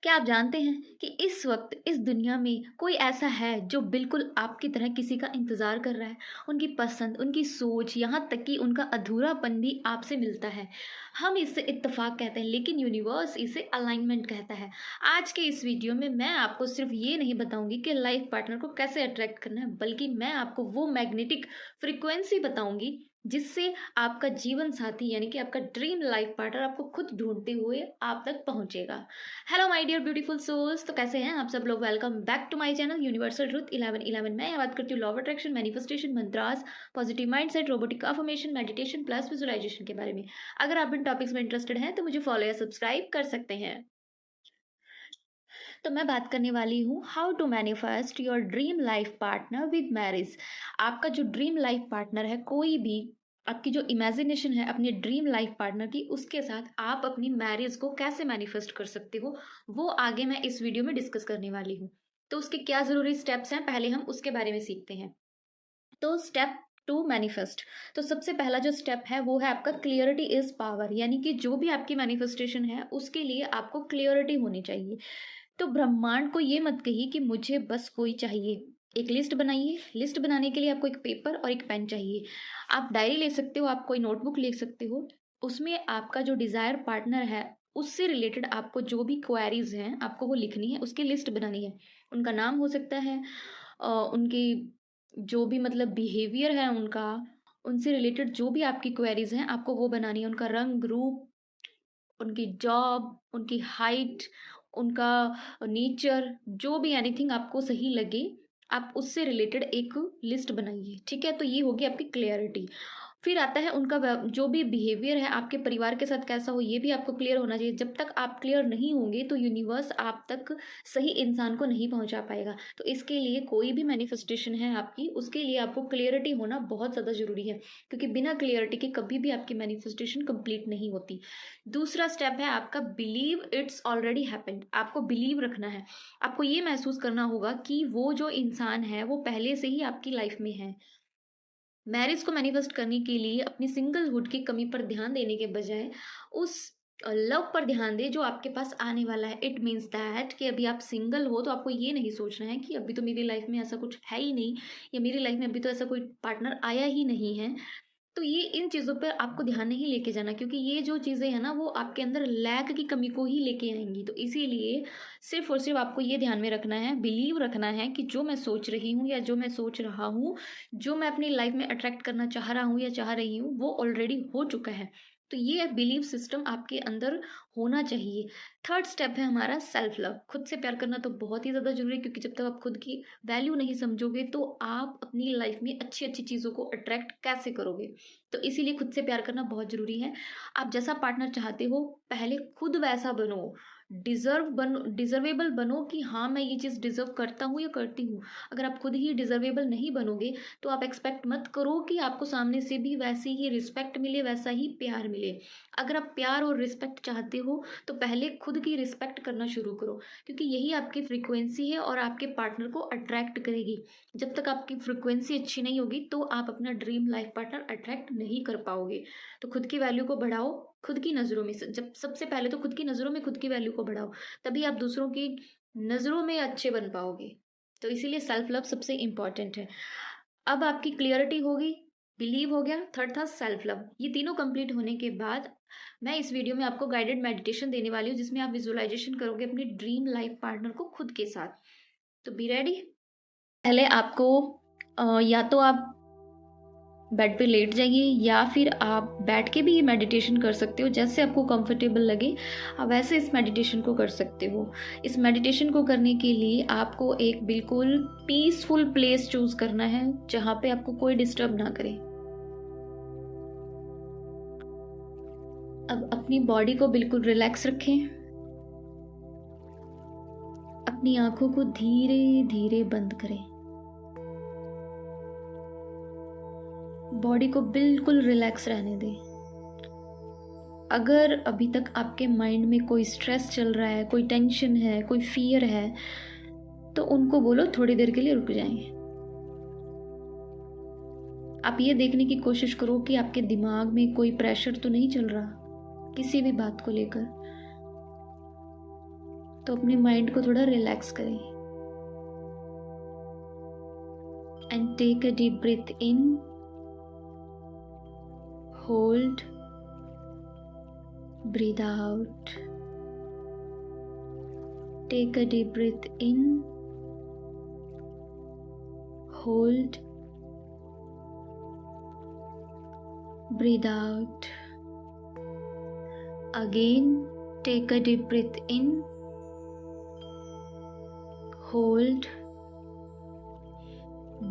क्या आप जानते हैं कि इस वक्त इस दुनिया में कोई ऐसा है जो बिल्कुल आपकी तरह किसी का इंतज़ार कर रहा है? उनकी पसंद, उनकी सोच, यहाँ तक कि उनका अधूरापन भी आपसे मिलता है। हम इसे इत्तेफ़ाक कहते हैं, लेकिन यूनिवर्स इसे अलाइनमेंट कहता है। आज के इस वीडियो में मैं आपको सिर्फ़ ये नहीं बताऊँगी कि लाइफ़ पार्टनर को कैसे अट्रैक्ट करना है, बल्कि मैं आपको वो मैग्नेटिक फ्रीक्वेंसी बताऊँगी जिससे आपका जीवन साथी यानी कि आपका ड्रीम लाइफ़ पार्टनर आपको खुद ढूँढते हुए आप तक पहुँचेगा। Hello my dear beautiful souls, तो कैसे हैं आप सब लोग। Welcome back to my channel universal truth 1111। मैं यहाँ बात करती हूँ law of attraction, manifestation, mantras, positive mindset, robotic affirmation, meditation plus visualisation के बारे में। अगर आप इन टॉपिक्स में इंटरेस्टेड हैं तो मुझे फॉलो या सब्सक्राइब कर सकते हैं। तो मैं बात करने वाली हूँ how to manifest your dream life partner with marriage. आपका जो ड्रीम लाइफ पार्टनर है, कोई भी आपकी जो इमेजिनेशन है अपने ड्रीम लाइफ पार्टनर की, उसके साथ आप अपनी मैरिज को कैसे मैनिफेस्ट कर सकते हो, वो आगे मैं इस वीडियो में डिस्कस करने वाली हूँ। तो उसके क्या ज़रूरी स्टेप्स हैं, पहले हम उसके बारे में सीखते हैं। तो स्टेप टू मैनिफेस्ट। तो सबसे पहला जो स्टेप है वो है आपका क्लियरिटी इज पावर, यानी कि जो भी आपकी मैनिफेस्टेशन है उसके लिए आपको क्लियरिटी होनी चाहिए। तो ब्रह्मांड को ये मत कहिए कि मुझे बस कोई चाहिए। एक लिस्ट बनाइए। लिस्ट बनाने के लिए आपको एक पेपर और एक पेन चाहिए। आप डायरी ले सकते हो, आप कोई नोटबुक ले सकते हो। उसमें आपका जो डिज़ायर पार्टनर है उससे रिलेटेड आपको जो भी क्वेरीज हैं आपको वो लिखनी है, उसकी लिस्ट बनानी है। उनका नाम हो सकता है, उनकी जो भी मतलब बिहेवियर है उनका, उनसे रिलेटेड जो भी आपकी क्वेरीज हैं आपको वो बनानी है। उनका रंग रूप, उनकी जॉब, उनकी हाइट, उनका नेचर, जो भी एनीथिंग आपको सही लगे आप उससे रिलेटेड एक लिस्ट बनाइए। ठीक है, तो ये होगी आपकी क्लियरिटी। फिर आता है उनका जो भी बिहेवियर है आपके परिवार के साथ कैसा हो, ये भी आपको क्लियर होना चाहिए। जब तक आप क्लियर नहीं होंगे तो यूनिवर्स आप तक सही इंसान को नहीं पहुंचा पाएगा। तो इसके लिए कोई भी मैनिफेस्टेशन है आपकी, उसके लिए आपको क्लियरिटी होना बहुत ज़्यादा ज़रूरी है, क्योंकि बिना क्लियरिटी के कभी भी आपकी मैनिफेस्टेशन कंप्लीट नहीं होती। दूसरा स्टेप है आपका बिलीव इट्स ऑलरेडी हैपेंड। आपको बिलीव रखना है। आपको ये महसूस करना होगा कि वो जो इंसान है वो पहले से ही आपकी लाइफ में है। मैरिज को मैनिफेस्ट करने के लिए अपनी सिंगलहुड की कमी पर ध्यान देने के बजाय उस लव पर ध्यान दे जो आपके पास आने वाला है। इट मीन्स दैट कि अभी आप सिंगल हो तो आपको ये नहीं सोचना है कि अभी तो मेरी लाइफ में ऐसा कुछ है ही नहीं, या मेरी लाइफ में अभी तो ऐसा कोई पार्टनर आया ही नहीं है। तो ये इन चीज़ों पे आपको ध्यान नहीं लेके जाना, क्योंकि ये जो चीज़ें हैं ना वो आपके अंदर लैक की कमी को ही लेके आएंगी। तो इसीलिए सिर्फ और सिर्फ आपको ये ध्यान में रखना है, बिलीव रखना है कि जो मैं सोच रही हूँ या जो मैं सोच रहा हूँ, जो मैं अपनी लाइफ में अट्रैक्ट करना चाह रहा हूँ या चाह रही हूँ, वो ऑलरेडी हो चुका है। तो ये बिलीव सिस्टम आपके अंदर होना चाहिए। थर्ड स्टेप है हमारा सेल्फ लव। खुद से प्यार करना तो बहुत ही ज़्यादा जरूरी है, क्योंकि जब तक आप खुद की वैल्यू नहीं समझोगे तो आप अपनी लाइफ में अच्छी अच्छी चीज़ों को अट्रैक्ट कैसे करोगे। तो इसीलिए खुद से प्यार करना बहुत ज़रूरी है। आप जैसा पार्टनर चाहते हो पहले खुद वैसा बनो। डिजर्वेबल बनो कि हाँ मैं ये चीज़ डिजर्व करता हूँ या करती हूँ। अगर आप खुद ही डिजर्वेबल नहीं बनोगे तो आप एक्सपेक्ट मत करो कि आपको सामने से भी वैसी ही रिस्पेक्ट मिले, वैसा ही प्यार मिले। अगर आप प्यार और रिस्पेक्ट चाहते हो तो पहले खुद की रिस्पेक्ट करना शुरू करो, क्योंकि यही आपकी फ्रीक्वेंसी है और आपके पार्टनर को अट्रैक्ट करेगी। जब तक आपकी फ्रीक्वेंसी अच्छी नहीं होगी तो आप अपना ड्रीम लाइफ पार्टनर अट्रैक्ट नहीं कर पाओगे। तो खुद की वैल्यू को बढ़ाओ। खुद की नज़रों में जब सबसे पहले तो खुद की नज़रों में खुद की वैल्यू को बढ़ाओ, तभी आप दूसरों की नज़रों में अच्छे बन पाओगे। तो इसीलिए सेल्फ लव सबसे इम्पॉर्टेंट है। अब आपकी क्लियरिटी होगी, बिलीव हो गया, थर्ड था सेल्फ लव। ये तीनों कंप्लीट होने के बाद मैं इस वीडियो में आपको गाइडेड मेडिटेशन देने वाली हूँ, जिसमें आप विजुअलाइजेशन करोगे अपनी ड्रीम लाइफ पार्टनर को खुद के साथ। तो बी रेडी। पहले आपको या तो आप बेड पे लेट जाइए या फिर आप बैठ के भी ये मेडिटेशन कर सकते हो, जैसे आपको कंफर्टेबल लगे आप वैसे इस मेडिटेशन को कर सकते हो। इस मेडिटेशन को करने के लिए आपको एक बिल्कुल पीसफुल प्लेस चूज करना है जहाँ पे आपको कोई डिस्टर्ब ना करे। अब अपनी बॉडी को बिल्कुल रिलैक्स रखें। अपनी आंखों को धीरे धीरे बंद करें। बॉडी को बिल्कुल रिलैक्स रहने दें। अगर अभी तक आपके माइंड में कोई स्ट्रेस चल रहा है, कोई टेंशन है, कोई फियर है, तो उनको बोलो थोड़ी देर के लिए रुक जाएं। आप ये देखने की कोशिश करो कि आपके दिमाग में कोई प्रेशर तो नहीं चल रहा किसी भी बात को लेकर। तो अपने माइंड को थोड़ा रिलैक्स करें and take a deep breath in, hold, breathe out. Take a deep breath in, hold, breathe out. Again, take a deep breath in, hold,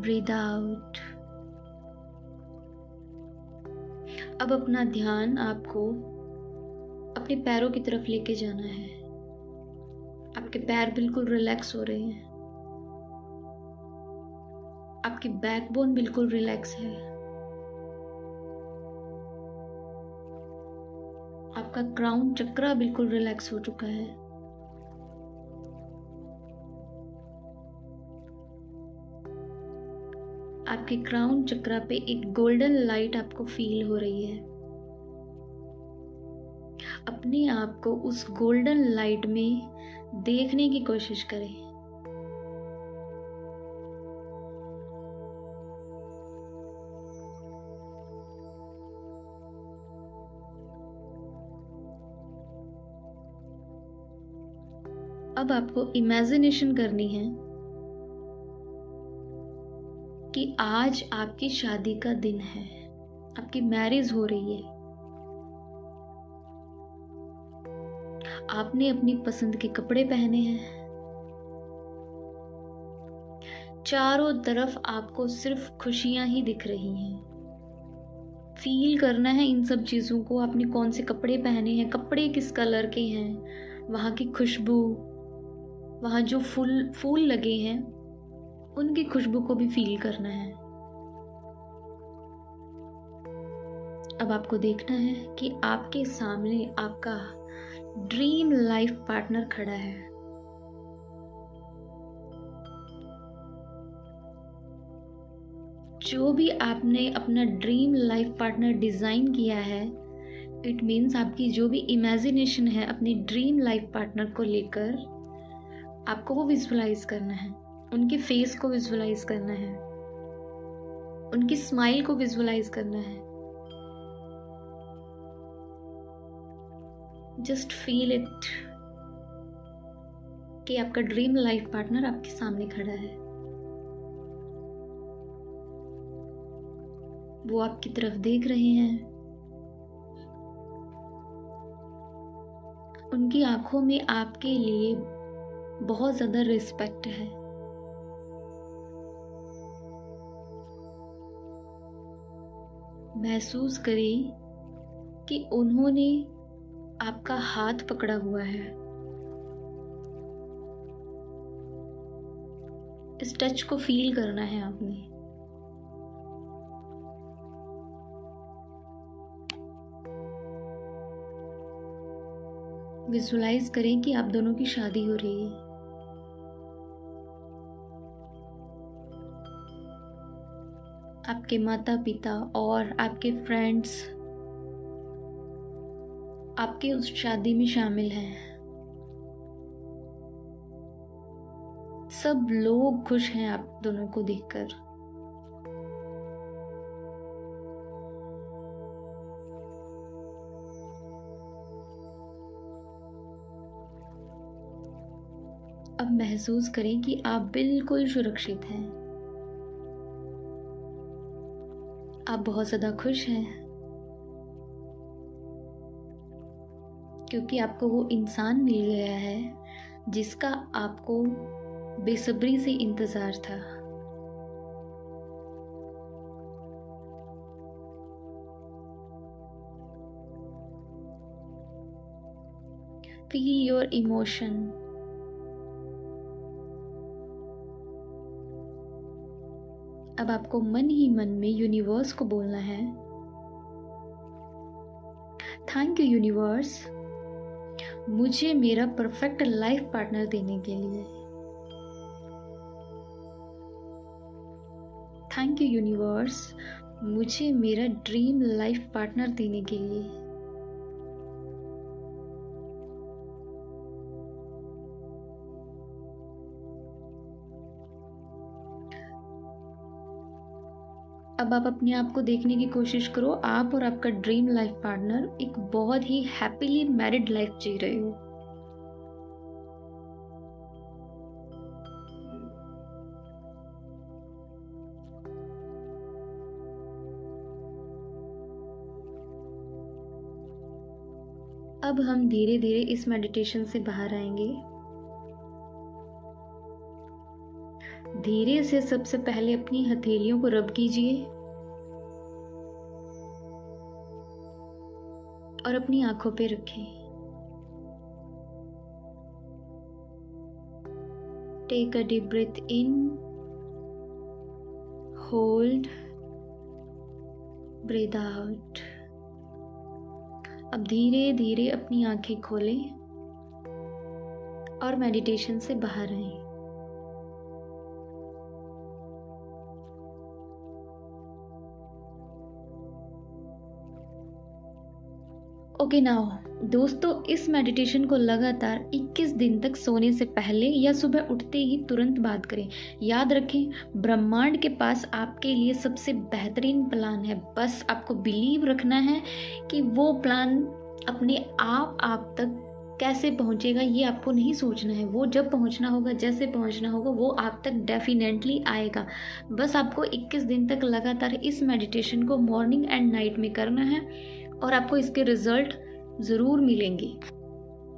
breathe out. अब अपना ध्यान आपको अपने पैरों की तरफ लेके जाना है। आपके पैर बिल्कुल रिलैक्स हो रहे हैं, आपकी बैकबोन बिल्कुल रिलैक्स है, आपका क्राउन चक्रा बिल्कुल रिलैक्स हो चुका है। आपके क्राउन चक्रा पे एक गोल्डन लाइट आपको फील हो रही है। अपने आप को उस गोल्डन लाइट में देखने की कोशिश करें। अब आपको इमेजिनेशन करनी है कि आज आपकी शादी का दिन है, आपकी मैरिज हो रही है। आपने अपनी पसंद के कपड़े पहने हैं, चारों तरफ आपको सिर्फ खुशियां ही दिख रही हैं। फील करना है इन सब चीज़ों को। आपने कौन से कपड़े पहने हैं, कपड़े किस कलर के हैं, वहाँ की खुशबू, वहाँ जो फूल लगे हैं उनकी खुशबू को भी फील करना है। अब आपको देखना है कि आपके सामने आपका ड्रीम लाइफ पार्टनर खड़ा है। जो भी आपने अपना ड्रीम लाइफ पार्टनर डिजाइन किया है, इट मीन्स आपकी जो भी इमेजिनेशन है अपनी ड्रीम लाइफ पार्टनर को लेकर, आपको वो विजुअलाइज करना है। उनके फेस को विजुअलाइज करना है, उनकी स्माइल को विजुअलाइज करना है। जस्ट फील इट कि आपका ड्रीम लाइफ पार्टनर आपके सामने खड़ा है। वो आपकी तरफ देख रहे हैं। उनकी आंखों में आपके लिए बहुत ज्यादा रिस्पेक्ट है। महसूस करें कि उन्होंने आपका हाथ पकड़ा हुआ है। इस टच को फील करना है आपने। विजुअलाइज करें कि आप दोनों की शादी हो रही है। आपके माता पिता और आपके फ्रेंड्स आपके उस शादी में शामिल हैं। सब लोग खुश हैं आप दोनों को देखकर। अब महसूस करें कि आप बिल्कुल सुरक्षित हैं। आप बहुत ज्यादा खुश हैं क्योंकि आपको वो इंसान मिल गया है जिसका आपको बेसब्री से इंतजार था। Feel your emotion. अब आपको मन ही मन में यूनिवर्स को बोलना है, थैंक यू यूनिवर्स, मुझे मेरा परफेक्ट लाइफ पार्टनर देने के लिए। थैंक यू यूनिवर्स, मुझे मेरा ड्रीम लाइफ पार्टनर देने के लिए। अब आप अपने आप को देखने की कोशिश करो, आप और आपका ड्रीम लाइफ पार्टनर एक बहुत ही हैप्पीली मैरिड लाइफ जी रहे हो। अब हम धीरे धीरे इस मेडिटेशन से बाहर आएंगे। धीरे से सबसे पहले अपनी हथेलियों को रब कीजिए और अपनी आंखों पे रखें। Take a deep breath in, hold, breathe out. अब धीरे धीरे अपनी आंखें खोलें और मेडिटेशन से बाहर आएं। ओके नाउ दोस्तों, इस मेडिटेशन को लगातार 21 दिन तक सोने से पहले या सुबह उठते ही तुरंत बाद करें। याद रखें, ब्रह्मांड के पास आपके लिए सबसे बेहतरीन प्लान है। बस आपको बिलीव रखना है कि वो प्लान अपने आप तक कैसे पहुंचेगा ये आपको नहीं सोचना है। वो जब पहुंचना होगा, जैसे पहुंचना होगा, वो आप तक डेफिनेटली आएगा। बस आपको 21 दिन तक लगातार इस मेडिटेशन को मॉर्निंग एंड नाइट में करना है और आपको इसके रिजल्ट ज़रूर मिलेंगे।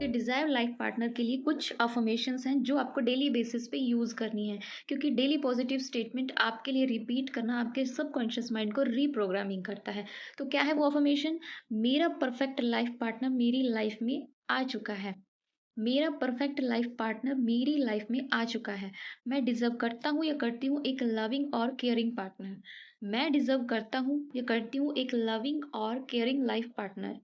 डिज़ायर लाइफ पार्टनर के लिए कुछ अफर्मेशंस हैं जो आपको डेली बेसिस पे यूज़ करनी है, क्योंकि डेली पॉजिटिव स्टेटमेंट आपके लिए रिपीट करना आपके सबकॉन्शियस माइंड को रीप्रोग्रामिंग करता है। तो क्या है वो अफर्मेशन? मेरा परफेक्ट लाइफ पार्टनर मेरी लाइफ में आ चुका है। मेरा परफेक्ट लाइफ पार्टनर मेरी लाइफ में आ चुका है। मैं डिज़र्व करता हूँ या करती हूँ एक लविंग और केयरिंग पार्टनर। मैं डिज़र्व करता हूँ या करती हूँ एक लविंग और केयरिंग लाइफ पार्टनर।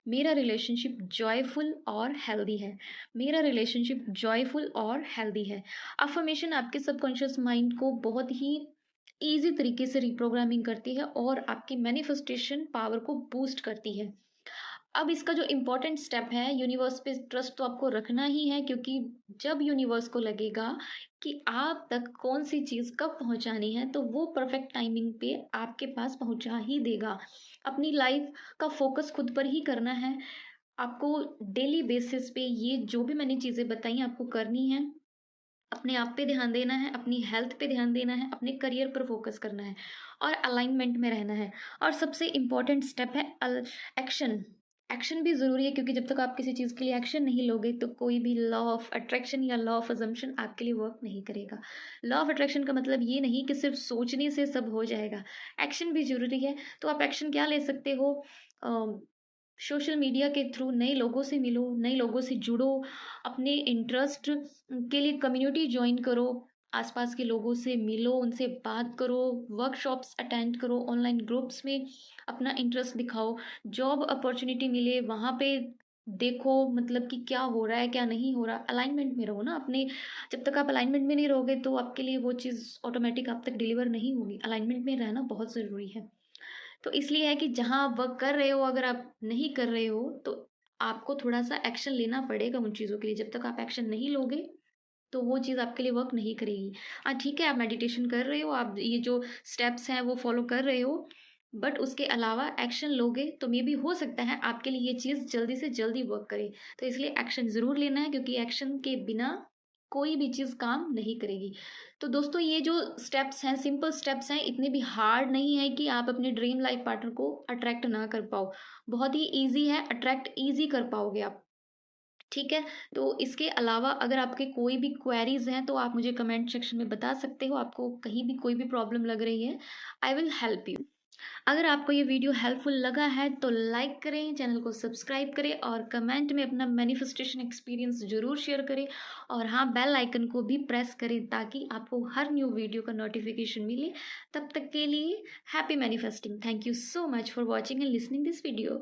मेरा रिलेशनशिप जॉयफुल और हेल्दी है। मेरा रिलेशनशिप जॉयफुल और हेल्दी है। अफर्मेशन आपके सबकॉन्शियस माइंड को बहुत ही ईजी तरीके से रिप्रोग्रामिंग करती है और आपकी मैनिफेस्टेशन पावर को बूस्ट करती है। अब इसका जो इम्पोर्टेंट स्टेप है, यूनिवर्स पे ट्रस्ट तो आपको रखना ही है, क्योंकि जब यूनिवर्स को लगेगा कि आप तक कौन सी चीज़ कब पहुंचानी है, तो वो परफेक्ट टाइमिंग पे आपके पास पहुंचा ही देगा। अपनी लाइफ का फोकस खुद पर ही करना है। आपको डेली बेसिस पे ये जो भी मैंने चीज़ें बताई आपको करनी है। अपने आप पे ध्यान देना है, अपनी हेल्थ पे ध्यान देना है, अपने करियर पर फोकस करना है और अलाइनमेंट में रहना है। और सबसे इम्पॉर्टेंट स्टेप है एक्शन। एक्शन भी ज़रूरी है, क्योंकि जब तक आप किसी चीज़ के लिए एक्शन नहीं लोगे तो कोई भी लॉ ऑफ अट्रैक्शन या लॉ ऑफ अजम्पशन आपके लिए वर्क नहीं करेगा। लॉ ऑफ अट्रैक्शन का मतलब ये नहीं कि सिर्फ सोचने से सब हो जाएगा, एक्शन भी ज़रूरी है। तो आप एक्शन क्या ले सकते हो? सोशल मीडिया के थ्रू नए लोगों से मिलो, नए लोगों से जुड़ो, अपने इंटरेस्ट के लिए कम्युनिटी ज्वाइन करो, आसपास के लोगों से मिलो, उनसे बात करो, वर्कशॉप्स अटेंड करो, ऑनलाइन ग्रुप्स में अपना इंटरेस्ट दिखाओ, जॉब अपॉर्चुनिटी मिले वहाँ पे देखो, मतलब कि क्या हो रहा है क्या नहीं हो रहा। अलाइनमेंट में रहो ना अपने। जब तक आप अलाइनमेंट में नहीं रहोगे तो आपके लिए वो चीज़ ऑटोमेटिक आप तक डिलीवर नहीं होगी। अलाइनमेंट में रहना बहुत ज़रूरी है। तो इसलिए है कि जहाँ आप वर्क कर रहे हो, अगर आप नहीं कर रहे हो तो आपको थोड़ा सा एक्शन लेना पड़ेगा उन चीज़ों के लिए। जब तक आप एक्शन नहीं लोगे तो वो चीज़ आपके लिए वर्क नहीं करेगी। हाँ ठीक है, आप मेडिटेशन कर रहे हो, आप ये जो स्टेप्स हैं वो फॉलो कर रहे हो, बट उसके अलावा एक्शन लोगे तो मे बी हो सकता है आपके लिए ये चीज़ जल्दी से जल्दी वर्क करे। तो इसलिए एक्शन ज़रूर लेना है, क्योंकि एक्शन के बिना कोई भी चीज़ काम नहीं करेगी। तो दोस्तों, ये जो स्टेप्स हैं सिंपल स्टेप्स हैं, इतने भी हार्ड नहीं है कि आप अपने ड्रीम लाइफ पार्टनर को अट्रैक्ट ना कर पाओ। बहुत ही ईजी है, अट्रैक्ट ईजी कर पाओगे आप। ठीक है, तो इसके अलावा अगर आपके कोई भी क्वेरीज हैं तो आप मुझे कमेंट सेक्शन में बता सकते हो। आपको कहीं भी कोई भी प्रॉब्लम लग रही है, आई विल हेल्प यू। अगर आपको ये वीडियो हेल्पफुल लगा है तो लाइक करें, चैनल को सब्सक्राइब करें और कमेंट में अपना मैनिफेस्टेशन एक्सपीरियंस ज़रूर शेयर करें। और हाँ, बेल आइकन को भी प्रेस करें ताकि आपको हर न्यू वीडियो का नोटिफिकेशन मिले। तब तक के लिए happy manifesting. Thank you so much for watching and listening this video.